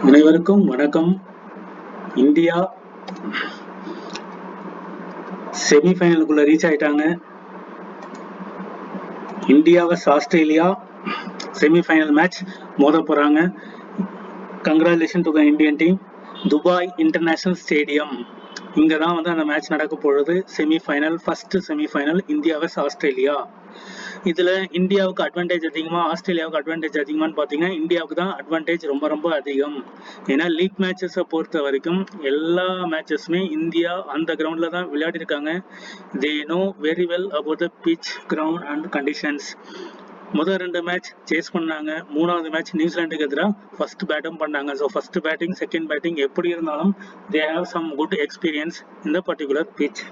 அனைவருக்கும் வணக்கம். India செமிஃபைனலுக்குள்ள reach ஆயிட்டாங்க. India vs Australia semi-final match மோத போறாங்க. Congratulation to the Indian team. Dubai international stadium இங்க தான் வந்து அந்த மேட்ச் நடக்க போகுது. Semi-final, first semi-final India vs Australia. இதுல இந்தியாவுக்கு அட்வான்டேஜ் அதிகமா, ஆஸ்திரேலியாவுக்கு அட்வான்டேஜ் அதிகமானு பாத்தீங்கன்னா இந்தியாவுக்கு தான் அட்வான்டேஜ் ரொம்ப ரொம்ப அதிகம். ஏன்னா லீக் மேட்சஸை பொறுத்த வரைக்கும் எல்லா மேட்சஸுமே இந்தியா அந்த கிரவுண்ட்ல தான் விளையாடி இருக்காங்க. They know very well about the pitch, ground and conditions. முதல் 2 மேட்ச் சேஸ் பண்ணாங்க. 3வது மேட்ச் நியூசிலாந்துக்கு எதிராக ஃபர்ஸ்ட் பேட்டும் பண்ணாங்க. So first batting, second batting எப்படி இருந்தாலும் they have some good experience இந்த பர்டிகுலர் பிச்.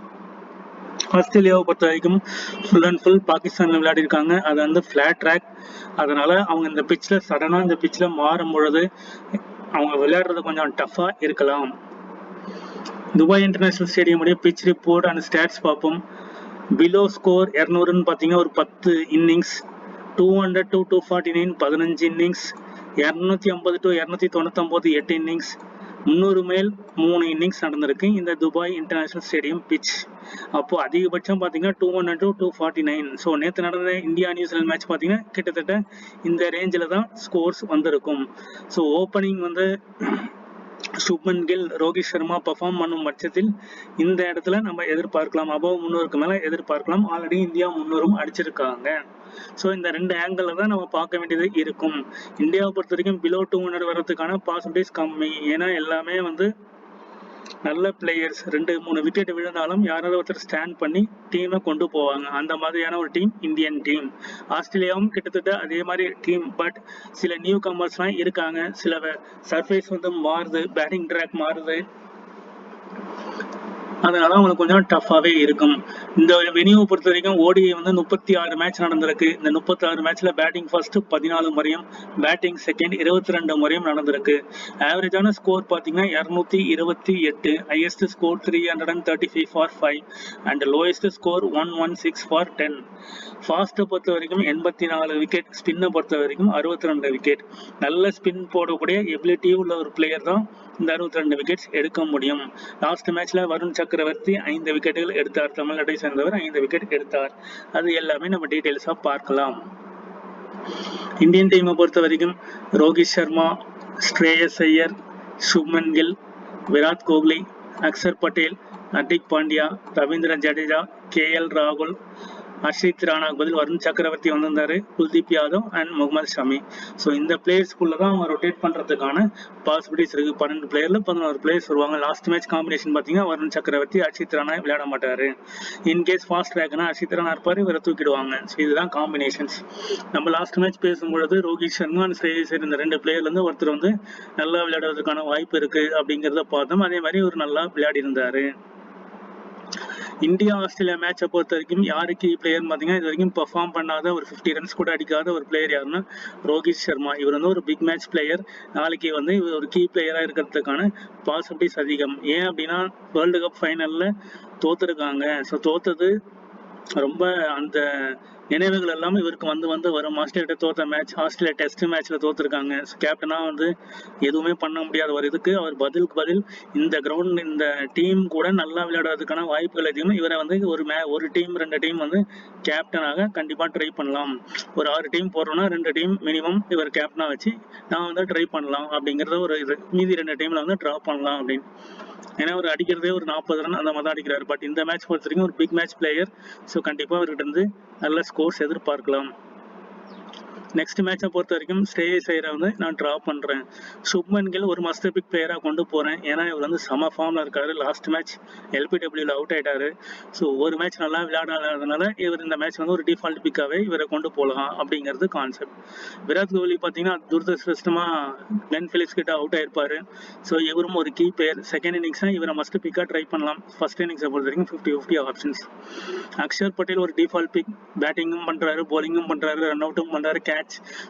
ஆஸ்திரேலியாவை பொறுத்த வரைக்கும் ஃபுல் அண்ட் ஃபுல் பாகிஸ்தான்ல விளையாடி இருக்காங்க. அது வந்து ஃபிளாட் ட்ராக். அதனால அவங்க இந்த பிச்சில் சடனாக இந்த பிச்சில் மாறும் பொழுது அவங்க விளையாடுறது கொஞ்சம் டஃபா இருக்கலாம். துபாய் இன்டர்நேஷனல் ஸ்டேடியம் உடைய பிச் ரிப்போர்ட் அண்ட் ஸ்டாட்ஸ் பார்ப்போம். பிலோ ஸ்கோர் 200ன்னு பார்த்தீங்கன்னா ஒரு 10 innings, 200 to 249 15 innings, 250 to 299 8 innings, 300 மேல் 3 இன்னிங்ஸ் நடந்திருக்கு இந்த துபாய் இன்டர்நேஷனல் ஸ்டேடியம் பிச். அப்போ அதிகபட்சம் பார்த்தீங்கன்னா 200 to 249. ஸோ நேற்று நடந்த இந்தியா நியூசிலாந்து மேட்ச் பார்த்தீங்கன்னா கிட்டத்தட்ட இந்த ரேஞ்சில் தான் ஸ்கோர்ஸ் வந்திருக்கும். ஸோ ஓப்பனிங் வந்து சுப்மன் கில், ரோஹித் சர்மா பெர்ஃபார்ம் பண்ணும் பட்சத்தில் இந்த இடத்துல நம்ம எதிர்பார்க்கலாம், அபவ் 300க்கு மேல எதிர்பார்க்கலாம். ஆல்ரெடி இந்தியா 300 அடிச்சிருக்காங்க. ஸோ இந்த 2 ஆங்கிள் தான் நம்ம பார்க்க வேண்டியது இருக்கும். இந்தியாவை பொறுத்த வரைக்கும் பிலோ 200 வர்றதுக்கான பாசிபிலிட்டிஸ் கம்மி. ஏன்னா எல்லாமே வந்து நல்ல பிளேயர்ஸ். 2-3 விக்கெட் விழுந்தாலும் யாராவது ஒருத்தர் ஸ்டாண்ட் பண்ணி டீமை கொண்டு போவாங்க. அந்த மாதிரியான ஒரு டீம் இந்தியன் டீம். ஆஸ்திரேலியாவும் கிட்டத்தட்ட அதே மாதிரி டீம். பட் சில நியூ கமர்ஸ்லாம் இருக்காங்க. சில சர்ஃபேஸ் வந்து மாறுது, பேட்டிங் ட்ராக் மாறுது, அதனால அவங்களுக்கு கொஞ்சம் டஃபாவே இருக்கும். இந்த வெனியூவை பொறுத்த வரைக்கும் ஓடிஐ வந்து 36 மேட்ச் நடந்திருக்கு. இந்த 36 மேட்ச்ல பேட்டிங் ஃபர்ஸ்ட் 14 முறையும், பேட்டிங் செகண்ட் 22 முறையும் நடந்திருக்கு. ஆவரேஜான ஸ்கோர் பார்த்தீங்கன்னா 228, highest score 335 for 5 and lowest score 116 for 10. ஃபாஸ்ட்டை பொறுத்த வரைக்கும் 84 விக்கெட், ஸ்பின்னை பொறுத்த வரைக்கும் 62 விக்கெட். நல்ல ஸ்பின் போடக்கூடிய எபிலிட்டி உள்ள ஒரு பிளேயர் தான் இந்த 62 விக்கெட்ஸ் எடுக்க முடியும். லாஸ்ட் மேட்ச்ல வருண் சக்கரவர்த்தி 5 விக்கெட்டுகள் எடுத்தார். தமிழ்நாட்டை சேர்ந்தவர் 5 விக்கெட் எடுத்தார். அது எல்லாமே நம்ம டீடைல்ஸா பார்க்கலாம். இந்தியன் டீமை பொறுத்த வரைக்கும் ரோஹித் சர்மா, ஸ்ரேயஸ் ஐயர், சுப்மன் கில், விராட் கோஹ்லி, அக்சர் பட்டேல், ஹர்திக் பாண்டியா, ரவீந்திர ஜடேஜா, KL ராகுல், ஹர்ஷித் ராணாக்கு பதில் வருண் சக்கரவர்த்தி வந்திருந்தாரு, குல்தீப் யாதவ் அண்ட் முகமது ஷமி. ஸோ இந்த பிளேயர்ஸ்குள்ள தான் அவங்க ரொட்டேட் பண்றதுக்கான பாசிபிலிட்டிஸ் இருக்கு. 12 பிளேயர்ல 11 பிளேயர்ஸ் வருவாங்க. லாஸ்ட் மேட்ச் காம்பினேஷன் பார்த்தீங்கன்னா வருண் சக்கரவர்த்தி, ஹர்ஷித் ராணா விளையாட மாட்டாரு. இன்கேஸ் ஃபாஸ்ட் ட்ராக்னா ஹர்ஷித் ராணா இருப்பாரு, இவரை தூக்கிடுவாங்க. ஸோ இதுதான் காம்பினேஷன்ஸ். நம்ம லாஸ்ட் மேட்ச் பேசும்பொழுது ரோஹித் சர்மா அண்ட் ஸ்ரேயஸ் ஐயர் இந்த 2 பிளேயர்ல இருந்து ஒருத்தர் வந்து நல்லா விளையாடுறதுக்கான வாய்ப்பு இருக்கு அப்படிங்கிறத பார்த்தோம். அதே மாதிரி ஒரு நல்லா விளையாடி இருந்தாரு. இந்தியா ஆஸ்திரேலியா மேட்சை பொறுத்த வரைக்கும் யாரு கீ பிளேயர் பார்த்தீங்கன்னா இது வரைக்கும் பெர்ஃபார்ம் பண்ணாத ஒரு 50 ரன்ஸ் கூட அடிக்காத ஒரு பிளேயர் யாருன்னா ரோஹித் சர்மா. இவர் வந்து ஒரு பிக் மேட்ச் பிளேயர். நாளைக்கு வந்து இவர் ஒரு கீ பிளேயரா இருக்கிறதுக்கான பாசிபிலிட்டிஸ் அதிகம். ஏன் அப்படின்னா வேர்ல்டு கப் ஃபைனல்ல தோத்துருக்காங்க. ஸோ தோத்தது ரொம்ப அந்த நினைவுகள் எல்லாம் இவருக்கு வந்து வரும். ஆஸ்திரேலியா தோத்த மேட்ச், ஆஸ்திரேலியா டெஸ்ட் மேட்ச்ல தோத்துருக்காங்க. கேப்டனா வந்து எதுவுமே பண்ண முடியாத ஒரு இதுக்கு அவர் பதில் இந்த கிரவுண்ட் இந்த டீம் கூட நல்லா விளையாடுறதுக்கான வாய்ப்புகள் அதிகம். இவரை வந்து ஒரு டீம் 2 டீம் வந்து கேப்டனாக கண்டிப்பா ட்ரை பண்ணலாம். ஒரு 6 டீம் போடுறோம்னா 2 டீம் மினிமம் இவர் கேப்டனா வச்சு நான் வந்து ட்ரை பண்ணலாம் அப்படிங்கறத ஒரு இது. மீதி 2 டீம்ல வந்து ட்ரா பண்ணலாம் அப்படின்னு. ஏன்னா அவர் அடிக்கிறதே ஒரு 40 ரன் அந்த மாதிரி தான் அடிக்கிறாரு. பட் இந்த மேட்ச் பொறுத்த வரைக்கும் ஒரு பிக் மேட்ச் பிளேயர். ஸோ கண்டிப்பா அவர்கிட்ட இருந்து நல்ல ஸ்கோர்ஸ் எதிர்பார்க்கலாம். நெக்ஸ்ட் மேட்சை பொறுத்த வரைக்கும் ஸ்ரேயஸ் ஐயரை வந்து நான் ட்ரா பண்றேன். சுப்மன் கில் ஒரு மஸ்ட் பிக் பிளேயரா கொண்டு போறேன். ஏன்னா இவர் வந்து சம ஃபார்ம்ல இருக்காரு. லாஸ்ட் மேட்ச் LPWல அவுட் ஆயிட்டாரு. ஸோ ஒரு மேட்ச் நல்லா விளையாடாதனால இவர் இந்த மேட்ச் வந்து ஒரு டிஃபால்ட் பிக்காவே இவரை கொண்டு போகலாம் அப்படிங்கிறது கான்செப்ட். விராட் கோஹ்லி பார்த்தீங்கன்னா துரதிருஷ்டமா பென் பிலிப்ஸ் கிட்ட அவுட் ஆயிருப்பாரு. ஸோ இவரும் ஒரு கீ பிளேயர். செகண்ட் இன்னிங்ஸ்னா இவரை மஸ்ட் பிக்கா ட்ரை பண்ணலாம். ஃபர்ஸ்ட் இன்னிங்ஸை பொறுத்த வரைக்கும் 50-50 ஆப்ஷன்ஸ். அக்ஷர் பட்டேல் ஒரு டிஃபால்ட் பிக். பேட்டிங்கும் பண்றாரு, போலிங்கும் பண்றாரு, ரன் அவுட்டும் பண்றாரு, கேட்ச்.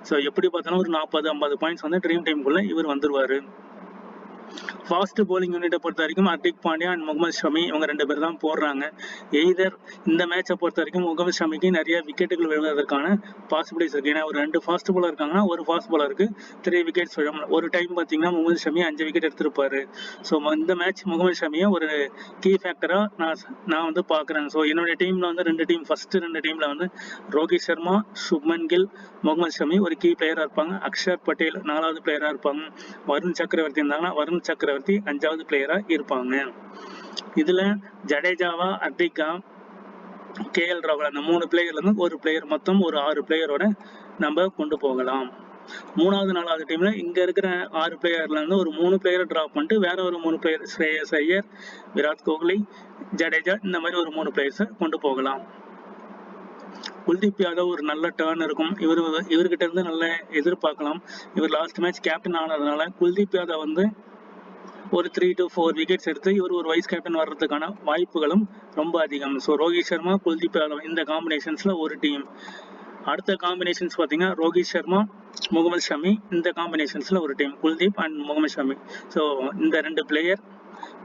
ஸோ எப்படி பார்த்தாலும் ஒரு 40-50 பாயிண்ட்ஸ் வந்து ட்ரீம் டீமுக்குள்ள இவர் வந்துருவாரு. ஃபாஸ்ட் bowling யூனிட்டை பொறுத்த வரைக்கும் ஹர்திக் பாண்டியா அண்ட் முகமது ஷமி இவங்க 2 பேர் தான் போடுறாங்க. எய்தர் இந்த மேட்சை பொறுத்த வரைக்கும் முகமது ஷமிக்கு நிறைய விக்கெட்டுகள் விழுவதற்கான பாசிபிலிட்டிஸ் இருக்கு. ஏன்னா ஒரு 2 ஃபாஸ்ட் bowler இருக்காங்கன்னா ஒரு ஃபாஸ்ட் bowlerக்கு 3 விக்கெட்ஸ் விழும். ஒரு டைம் பார்த்தீங்கன்னா முகமது ஷமி 5 விக்கெட் எடுத்திருப்பாரு. ஸோ இந்த மேட்ச் முகமது ஷமியை ஒரு கீ ஃபேக்டரா நான் வந்து பார்க்குறேன். ஸோ என்னுடைய டீம்ல வந்து 2 டீம், ஃபர்ஸ்ட் 2 டீம்ல வந்து ரோஹித் சர்மா, சுப்மன் கில், முகமது ஷமி ஒரு கீ பிளேயரா இருப்பாங்க. அக்ஷர் பட்டேல் 4வது பிளேயரா இருப்பாங்க. வருண் சக்கரவர்த்தி இருந்தாங்கன்னா வருண் சக்கரவர்த்தி 5வது பிளேயரா இருப்பாங்க. இதுல ஜடேஜாவா, ஹர்திகா, KL ராகுல் அந்த 3 பிளேயர்ல இருந்து ஒரு பிளேயர், மொத்தம் ஒரு 6 பிளேயரோட நம்ம கொண்டு போகலாம். 3வது 4வது டீம்ல இங்க இருக்கிற 6 பிளேயர்ல இருந்து ஒரு 3 பிளேயரை டிராப் பண்ணிட்டு வேற ஒரு 3 பிளேயர், ஸ்ரேயஸ் ஐயர், விராட் கோஹ்லி, ஜடேஜா, இந்த மாதிரி ஒரு 3 பிளேயர்ஸை கொண்டு போகலாம். குல்தீப் யாதவ் ஒரு நல்ல டர்ன் இருக்கும். இவர்கிட்ட இருந்து நல்ல எதிர்பார்க்கலாம். இவர் லாஸ்ட் மேட்ச் கேப்டன் ஆனதுனால குல்தீப் யாதவ் வந்து ஒரு 3 to 4 விக்கெட்ஸ் எடுத்து இவர் ஒரு வைஸ் கேப்டன் வர்றதுக்கான வாய்ப்புகளும் ரொம்ப அதிகம். ஸோ ரோஹித் சர்மா, குல்தீப் யாதவ் இந்த காம்பினேஷன்ஸ்ல ஒரு டீம். அடுத்த காம்பினேஷன்ஸ் பார்த்தீங்கன்னா ரோஹித் சர்மா, முகமது ஷமி இந்த காம்பினேஷன்ஸ்ல ஒரு team, Kuldeep and Mohammed Shami. So இந்த 2 பிளேயர்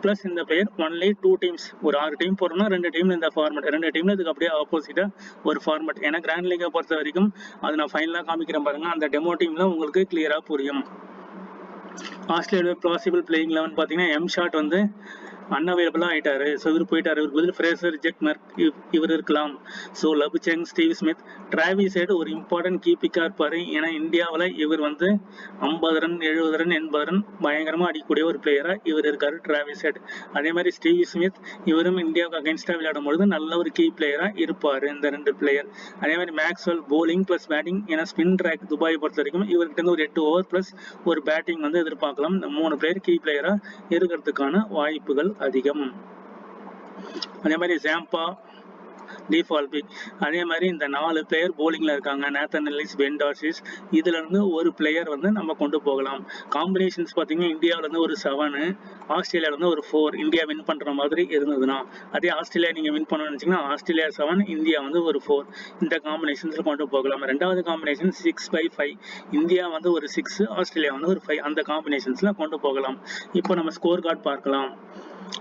பிளஸ் இந்த பிளேயர் ஒன்லி 2 டீம்ஸ். ஒரு 6 டீம் போறோம்னா 2 டீம்ல இந்த ஃபார்மட், 2 டீம்ல இதுக்கு அப்படியே ஆப்போசிட்டா ஒரு ஃபார்மட். ஏன்னா கிராண்ட் லீகை பொறுத்த வரைக்கும் அது நான் ஃபைனலாக காமிக்கிறேன் பாருங்க, அந்த டெமோ டீம்ல உங்களுக்கு கிளியரா புரியும். ஆஸ்திரேலியா பாசிபிள் பிளேயிங் 11 பார்த்தீங்கன்னா எம் ஷாட் வந்து அன்அவைலபிளா ஆயிட்டாரு. ஸோ இவர் போயிட்டாரு. இவருக்கு பதில் ஃப்ரேசர் ஜெக்மர் இவர் இருக்கலாம். So Labuschagne, Steve Smith, Travis Head ஒரு இம்பார்ட்டன்ட் கீ பிக்கா இருப்பாரு. ஏன்னா இந்தியாவில் இவர் வந்து 50 ரன், 70 ரன், 80 ரன் பயங்கரமா அடிக்கக்கூடிய ஒரு பிளேயரா இவர் இருக்காரு, டிராவிஸ் ஹெட். அதே மாதிரி ஸ்டீவ் ஸ்மித் இவரும் இந்தியாவுக்கு அகைன்ஸ்டா விளையாடும் பொழுது நல்ல ஒரு கீ பிளேயரா இருப்பாரு இந்த 2 பிளேயர். அதே மாதிரி மேக்ஸ்வெல் போலிங் பிளஸ் பேட்டிங். ஏன்னா ஸ்பின் ட்ராக் துபாய் பொறுத்த வரைக்கும் இவர்கிட்ட இருந்து ஒரு 8 ஓவர் பிளஸ் ஒரு பேட்டிங் வந்து எதிர்பார்க்கலாம். இந்த 3 பிளேயர் கீ பிளேயரா இருக்கிறதுக்கான வாய்ப்புகள் அதிகம். அதே மாதிரி ஜாம்பா, டிஃபால்பிக், அதே மாதிரி இந்த 4 பிளேயர் போலிங்ல இருக்காங்க. நேத்தன் எல்லிஸ், பென் டார்சிஸ், இதுல இருந்து ஒரு பிளேயர் வந்து நம்ம கொண்டு போகலாம். காம்பினேஷன்ஸ் பாத்தீங்கன்னா இந்தியாவில இருந்து ஒரு 7, ஆஸ்திரேலியால இருந்து ஒரு 4 இந்தியா வின் பண்ற மாதிரி இருந்ததுன்னா, அதே ஆஸ்திரேலியா நீங்க வின் பண்ணணும்னு நினைச்சீங்கன்னா ஆஸ்திரேலியா 7, இந்தியா வந்து ஒரு 4 இந்த காம்பினேஷன்ஸ்ல கொண்டு போகலாம். 2வது காம்பினேஷன் 6/5 இந்தியா வந்து ஒரு 6, ஆஸ்திரேலியா வந்து ஒரு 5 அந்த காம்பினேஷன்ஸ்ல கொண்டு போகலாம். இப்போ நம்ம ஸ்கோர் கார்டு பார்க்கலாம்.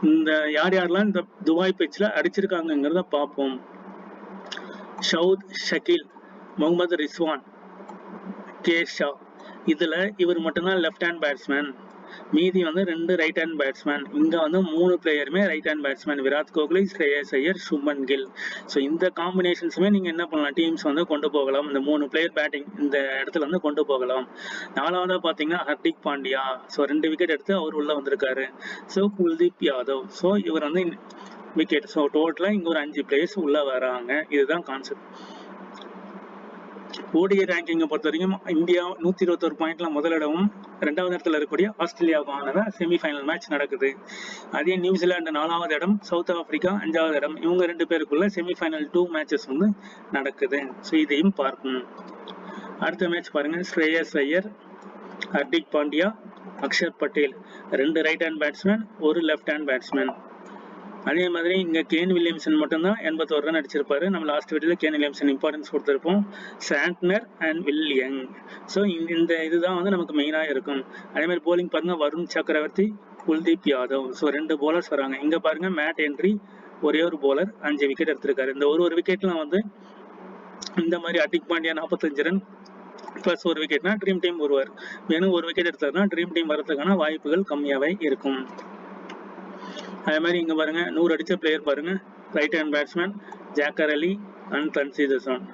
இந்த யாரெல்லாம் இந்த துபாய் பிட்ச்ல அடிச்சிருக்காங்கிறத பார்ப்போம். ஷவுத் ஷக்கீல், முகமது ரிஸ்வான், கேஷா, இதுல இவர் மட்டும்தான் லெஃப்ட் ஹேண்ட் பேட்ஸ்மேன். மீதி வந்து 2 ரைட் ஹேண்ட் பேட்ஸ்மேன். இங்க வந்து 3 பிளேயருமே right hand batsman, Virat Kohli, Shreyas Iyer, Shubman Gill. So இந்த காம்பினேஷன்ஸுமே நீங்க என்ன பண்ணலாம், டீம்ஸ் வந்து கொண்டு போகலாம். இந்த 3 பிளேயர் பேட்டிங் இந்த இடத்துல வந்து கொண்டு போகலாம். 4வதா பாத்தீங்கன்னா ஹர்திக் பாண்டியா. ஸோ 2 விக்கெட் எடுத்து அவர் உள்ள வந்திருக்காரு. ஸோ குல்தீப் யாதவ், ஸோ இவர் வந்து விக்கெட். ஸோ டோட்டலா இங்க ஒரு 5 பிளேயர்ஸ் உள்ள வராங்க. இதுதான் கான்செப்ட். ஓடிஐ ரேங்கிங்கை பொறுத்த வரைக்கும் இந்தியா 121 பாயிண்ட்ல முதலிடமும் 2வது இடத்துல இருக்கக்கூடிய ஆஸ்திரேலியாவுக்கான செமிஃபைனல் மேட்ச் நடக்குது. அதே நியூசிலாந்து 4வது இடம், சவுத் ஆப்பிரிக்கா 5வது இடம். இவங்க 2 பேருக்குள்ள செமிஃபைனல் 2 மேட்சஸ் வந்து நடக்குது. ஸோ இதையும் பார்க்கணும். அடுத்த மேட்ச் பாருங்க, Shreyas Iyer, Hardik Pandya, Axar Patel 2 right hand batsman, ஒரு லெஃப்ட் ஹேண்ட் பேட்ஸ்மேன். அதே மாதிரி இங்க கேன் வில்லியம்சன் மட்டும்தான் 81 ரன் அடிச்சிருப்பாரு. நம்ம லாஸ்ட் வீடியோல கேன் வில்லியம்சன் இம்பார்ட்டன்ஸ் கொடுத்திருப்போம். Santner and Will Young. So இந்த இதுதான் வந்து நமக்கு மெயினா இருக்கும். அதே மாதிரி போலிங் பாருங்க, வருண் சக்கரவர்த்தி, குல்தீப் யாதவ். ஸோ 2 போலர்ஸ் வராங்க. இங்க பாருங்க மேட் ஹென்றி ஒரே ஒரு போலர் 5 விக்கெட் எடுத்திருக்காரு. இந்த ஒரு விக்கெட்லாம் வந்து இந்த மாதிரி ஹர்திக் பாண்டியா 45 ரன் பிளஸ் ஒரு விக்கெட்னா ட்ரீம் டீம் வருவார். வேணும் ஒரு விக்கெட் எடுத்தாருன்னா ட்ரீம் டீம் வரதுக்கான வாய்ப்புகள் கம்மியாவே இருக்கும். அதே மாதிரி இங்க பாருங்க 100 அடிச்ச பிளேயர் பாருங்க, right hand batsman Jaker Ali and Tanzid Hasan.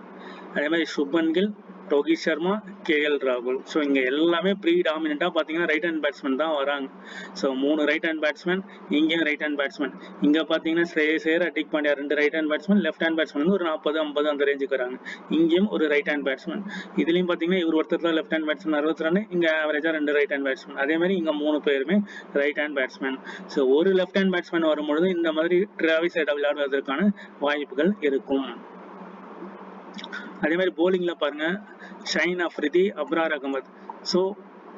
அதே மாதிரி சுப்மன் கில், ரோஹித் சர்மா, KL ராகுல். ஸோ இங்க எல்லாமே ப்ரீ டாமினண்டா பாத்தீங்கன்னா ரைட் ஹேண்ட் பேட்ஸ்மேன் தான் வராங்க. ஸோ 3 ரைட் ஹேண்ட் பேட்ஸ்மேன், இங்கேயும் ரைட் ஹேண்ட் பேட்ஸ்மேன். இங்க பாத்தீங்கன்னா Shreyas Iyer, Hardik Pandya 2 right hand batsman, left hand batsman வந்து ஒரு 40-50 அந்த ரேஞ்சுக்கு வராங்க. இங்கேயும் ஒரு ரைட் ஹேண்ட் பேட்ஸ்மேன். இதுலயும் பாத்தீங்கன்னா இவர் ஒருத்தர் தான் லெஃப்ட் ஹேண்ட் பேட்ஸ்மேன் 60 ரன், இங்க ஆவரேஜா 2 ரைட் ஹேண்ட் பேட்ஸ்மேன். அதே மாதிரி இங்க 3 பேருமே ரைட் ஹேண்ட் பேட்ஸ்மேன். ஸோ ஒரு லெஃப்ட் ஹேண்ட் பேட்ஸ்மேன் வரும்பொழுது இந்த மாதிரி டிராவிஸ் ஹெட் விளையாடுவதற்கான வாய்ப்புகள் இருக்கும். அதே மாதிரி போலிங்ல பாருங்க, Shaheen Afridi, Abrar Ahmed. So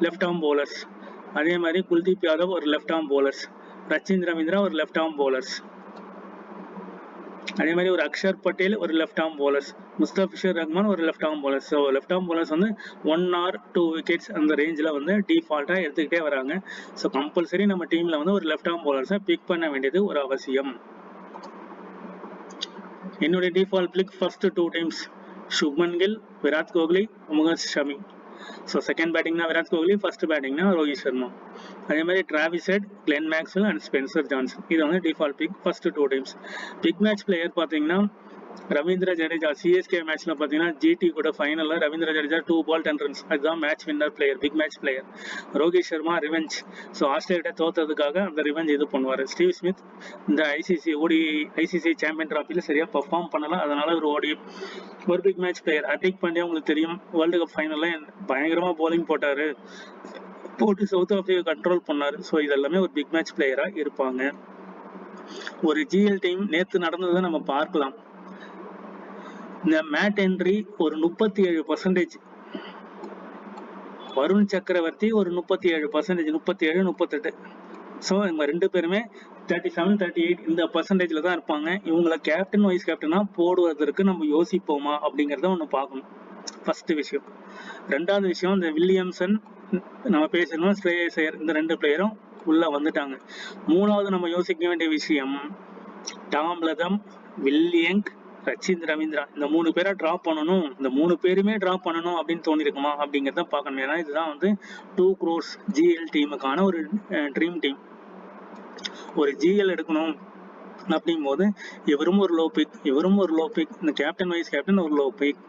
left arm bowlers. அதே மாதிரி குல்தீப் யாதவ் ஒரு left arm bowlers, Rachin Ravindra ஒரு லெஃப்ட் ஆர்ம் போலர்ஸ். அதே மாதிரி ஒரு அக்ஷர் பட்டேல் ஒரு லெஃப்ட் ஆர்ம் bowlers, முஸ்தபிஷர் ரஹ்மான் ஒரு left arm bowlers. So left arm bowlers வந்து 1 or 2 விக்கெட்ஸ் அந்த ரேஞ்சில் வந்து டிஃபால்ட்டாக எடுத்துக்கிட்டே வராங்க. ஸோ கம்பல்சரி நம்ம டீமில் வந்து ஒரு லெஃப்ட் ஆர்ம் bowlers பிக் பண்ண வேண்டியது ஒரு அவசியம். என்னுடைய default pick first 2 teams Shubman Gill, Virat Kohli, Mohammed Shami. So second பேட்டிங்னா விராட் கோஹ்லி, ஃபர்ஸ்ட் பேட்டிங்னா ரோஹித் சர்மா. அதே மாதிரி Travis Head, Glenn Maxwell and Spencer Johnson. இது வந்து default pick first 2 teams. Big match player பார்த்தீங்கன்னா ரவீந்திர ஜடேஜா சிஎஸ்கே மேட்ச்ல பார்த்தீங்கன்னா ஜிடி கூட ஃபைனலில் ரவீந்திர ஜடேஜா 2 ball 10 runs, அதுதான் match winner player, big match player. Rohit Sharma revenge, so Australia தோத்ததுக்காக அந்த ரிவெஞ்ச் இது பண்ணுவார். ஸ்டீவ் ஸ்மித் இந்த ஐசிசி சாம்பியன் டிராஃபியில் சரியா பெர்ஃபார்ம் பண்ணல, அதனால ஒரு big match player. Hardik Pandya உங்களுக்கு தெரியும், வேர்ல்டு கப் ஃபைனலில் பயங்கரமா போலிங் போட்டு சவுத் ஆப்பிரிக்கா கண்ட்ரோல் பண்ணாரு. ஸோ இதெல்லாமே ஒரு பிக் மேட்ச் பிளேயரா இருப்பாங்க. ஒரு ஜிஎல் டீம் நேற்று நடந்ததை நம்ம பார்க்கலாம். இந்த மேட் ஹென்றி ஒரு 37%, வருண் சக்கரவர்த்தி ஒரு 37%, 37, 38. ஸோ இவங்க 2 பேருமே 37, 38 இந்த பர்சன்டேஜில் தான் இருப்பாங்க. இவங்களை கேப்டன் வைஸ் கேப்டனாக போடுவதற்கு நம்ம யோசிப்போமா அப்படிங்கிறத ஒன்று பார்க்கணும். ஃபர்ஸ்ட் விஷயம். 2வது விஷயம், இந்த வில்லியம்சன் நம்ம பேசணும், ஸ்ரேயஸ் ஐயர் இந்த 2 பிளேயரும் உள்ள வந்துட்டாங்க. 3வது நம்ம யோசிக்க வேண்டிய விஷயம், டாம் லதம், வில்லியங், ரச்சின் ரவீந்திரா இந்த 3 பேரை டிராப் பண்ணணும், இந்த 3 பேருமே டிராப் பண்ணணும் அப்படின்னு தோணிருக்குமா அப்படிங்கிறத பார்க்கணும். ஏன்னா இதுதான் வந்து 2 crores ஜிஎல் டீமுக்கான ஒரு ட்ரீம் டீம். ஒரு ஜிஎல் எடுக்கணும் அப்படிங்கும் போது இவரும் ஒரு லோ பிக், இந்த கேப்டன் வைஸ் கேப்டன் ஒரு லோ பிக்.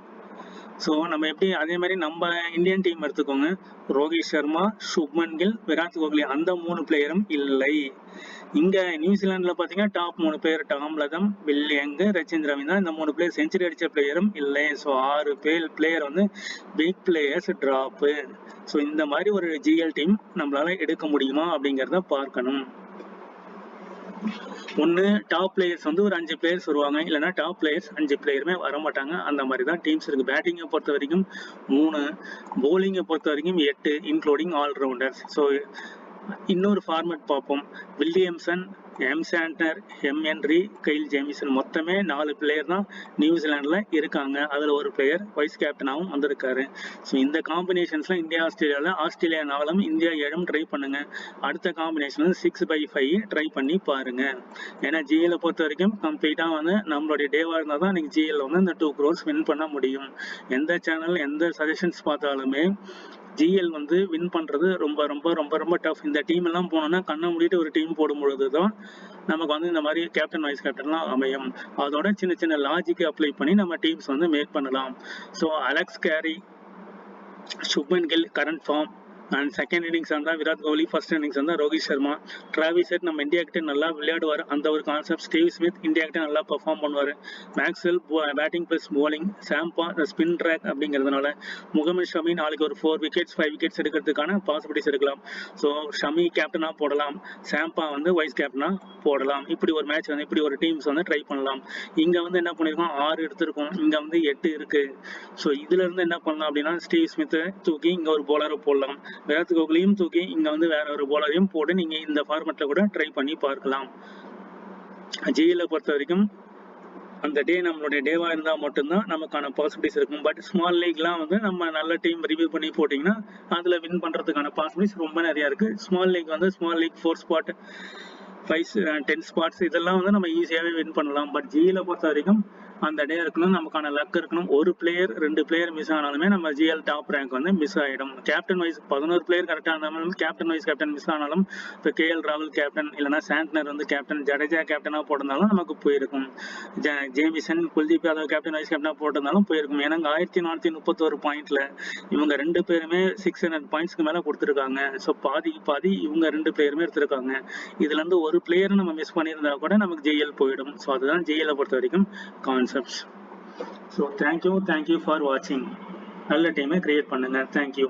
ஸோ நம்ம எப்படி அதே மாதிரி நம்ம இந்தியன் டீம் எடுத்துக்கோங்க, ரோஹித் சர்மா, சுப்மன் கில், விராட் கோஹ்லி அந்த 3 பிளேயரும் இல்லை. இங்க நியூசிலாந்துல பாத்தீங்கன்னா டாப் 3 பேர் டாம் லதம், வில்லியங், ரச்சின் ரவீந்திரா இந்த 3 பிளேயர் செஞ்சுரி அடிச்ச பிளேயரும் இல்லை. ஸோ 6 பிளேயர் வந்து பிக் பிளேயர்ஸ் டிராப். ஸோ இந்த மாதிரி ஒரு ஜிஎல் டீம் நம்மளால எடுக்க முடியுமா அப்படிங்கிறத பார்க்கணும். ஒன்று டாப் பிளேயர்ஸ் வந்து ஒரு 5 பிளேயர்ஸ் வருவாங்க, இல்லைன்னா டாப் பிளேயர்ஸ் 5 பிளேயருமே வர மாட்டாங்க. அந்த மாதிரி தான் டீம்ஸ் இருக்கு. பேட்டிங்கை பொறுத்த வரைக்கும் 3, போலிங்கை பொறுத்த வரைக்கும் 8 இன்க்ளூடிங் ஆல்ரவுண்டர்ஸ். ஸோ இன்னொரு ஃபார்மேட் பார்ப்போம். Williamson, M Santner, M Henry, Kyle Jamieson மொத்தமே 4 பிளேயர் தான் நியூசிலாண்டில் இருக்காங்க. அதில் ஒரு பிளேயர் வைஸ் கேப்டனாகவும் வந்திருக்காரு. ஸோ இந்த காம்பினேஷன்ஸ்ல இந்தியா ஆஸ்திரேலியா 4, இந்தியா 7 ட்ரை பண்ணுங்க. அடுத்த காம்பினேஷன் 6/5 ட்ரை பண்ணி பாருங்க. ஏன்னா ஜிஎல் பொறுத்த வரைக்கும் கம்ப்ளீட்டா வந்து நம்மளுடைய டேவா இருந்தால் தான் இன்னைக்கு ஜிஎல் வந்து இந்த 2 crores வின் பண்ண முடியும். எந்த சேனல் எந்த சஜஷன்ஸ் பார்த்தாலுமே ஜிஎல் வந்து வின் பண்றது ரொம்ப ரொம்ப ரொம்ப ரொம்ப டஃப். இந்த டீம் எல்லாம் போனோம்னா கண்ணை மூடிட்டு ஒரு டீம் போடும் பொழுதுதான் நமக்கு வந்து இந்த மாதிரி கேப்டன் வைஸ் கேப்டன்லாம் அமையும். அதோட சின்ன சின்ன லாஜிக் அப்ளை பண்ணி நம்ம டீம்ஸ் வந்து மேக் பண்ணலாம். So Alex Carey, Shubman Gill current form and second innings வந்தால் விராட் கோஹ்லி, ஃபர்ஸ்ட் இன்னிங்ஸ் வந்தால் ரோஹித் சர்மா. டிராவிஸ் ஹெட் நம்ம இந்தியா கிட்ட நல்லா விளையாடுவார், அந்த ஒரு கான்செப்ட். ஸ்டீவ் ஸ்மித் இந்தியா கிட்ட நல்லா பெர்ஃபார்ம் பண்ணுவார். Maxwell batting plus bowling, Zampa spin track அப்படிங்கிறதுனால. முகமது ஷமி நாளைக்கு ஒரு 4 விக்கெட்ஸ் 5 விக்கெட்ஸ் எடுக்கிறதுக்கான பாசிபிலிட்டிஸ் இருக்கலாம். ஸோ ஷமி கேப்டனாக போடலாம், சாம்பா வந்து வைஸ் கேப்டனாக போடலாம். இப்படி ஒரு மேட்ச் வந்து இப்படி ஒரு டீம்ஸ் வந்து ட்ரை பண்ணலாம். இங்கே வந்து என்ன பண்ணியிருக்கோம், 6 எடுத்திருக்கோம், இங்கே வந்து 8 இருக்கு. ஸோ இதுல இருந்து என்ன பண்ணலாம் அப்படின்னா, ஸ்டீவ் ஸ்மித்தை தூக்கி இங்கே ஒரு போலரை போடலாம், விராட் கோஹ்லியும் தூக்கி இங்க வந்து வேற ஒரு போலரையும் போட்டு நீங்க இந்த ஃபார்மேட்ல கூட ட்ரை பண்ணி பார்க்கலாம். ஜிஎல் பொறுத்த வரைக்கும் அந்த டே நம்மளுடைய டேவா இருந்தா மட்டும்தான் நமக்கான பாசிபிலிட்டிஸ் இருக்கும். பட் ஸ்மால் லீக்லாம் வந்து நம்ம நல்ல டீம் ரிவ்யூ பண்ணி போட்டீங்கன்னா அதுல வின் பண்றதுக்கான பாசிபிலிட்டிஸ் ரொம்ப நிறைய இருக்கு. ஸ்மால் லீக் வந்து ஸ்மால் லீக் 4 ஸ்பாட் 5 10 ஸ்பாட்ஸ் இதெல்லாம் வந்து நம்ம ஈஸியாவே வின் பண்ணலாம். பட் ஜிஎல் பொறுத்த வரைக்கும் அந்த டே இருக்கணும், நமக்கான லக் இருக்கணும். ஒரு பிளேயர் 2 பிளேயர் மிஸ் ஆனாலுமே நம்ம ஜிஎல் டாப் ரேங்க் வந்து மிஸ் ஆகிடும். கேப்டன் வைஸ் 11 பிளேயர் கரெக்டாக இருந்தாலும் கேப்டன் வைஸ் கேப்டன் மிஸ் ஆனாலும், இப்போ கேஎல் ராகுல் கேப்டன் இல்லைனா சாண்ட்னர் வந்து கேப்டன், ஜடேஜா கேப்டனாக போட்டிருந்தாலும் நமக்கு போயிருக்கும். Jamieson, Kuldeep Yadav captain wise கேப்டனாக போட்டிருந்தாலும் போயிருக்கும். ஏன்னா 1431 பாயிண்ட்ல இவங்க 2 பேருமே 600 பாயிண்ட்ஸ்க்கு மேலே கொடுத்துருக்காங்க. ஸோ பாதி இவங்க 2 பிளேயருமே எடுத்திருக்காங்க. இதுல இருந்து ஒரு பிளேயர் நம்ம மிஸ் பண்ணியிருந்தா கூட நமக்கு ஜிஎல் போயிடும். ஸோ அதுதான் ஜிஎல் பொறுத்த வரைக்கும் concepts. So thank you for watching. நல்ல டீமை கிரியேட் பண்ணுங்க. Thank you.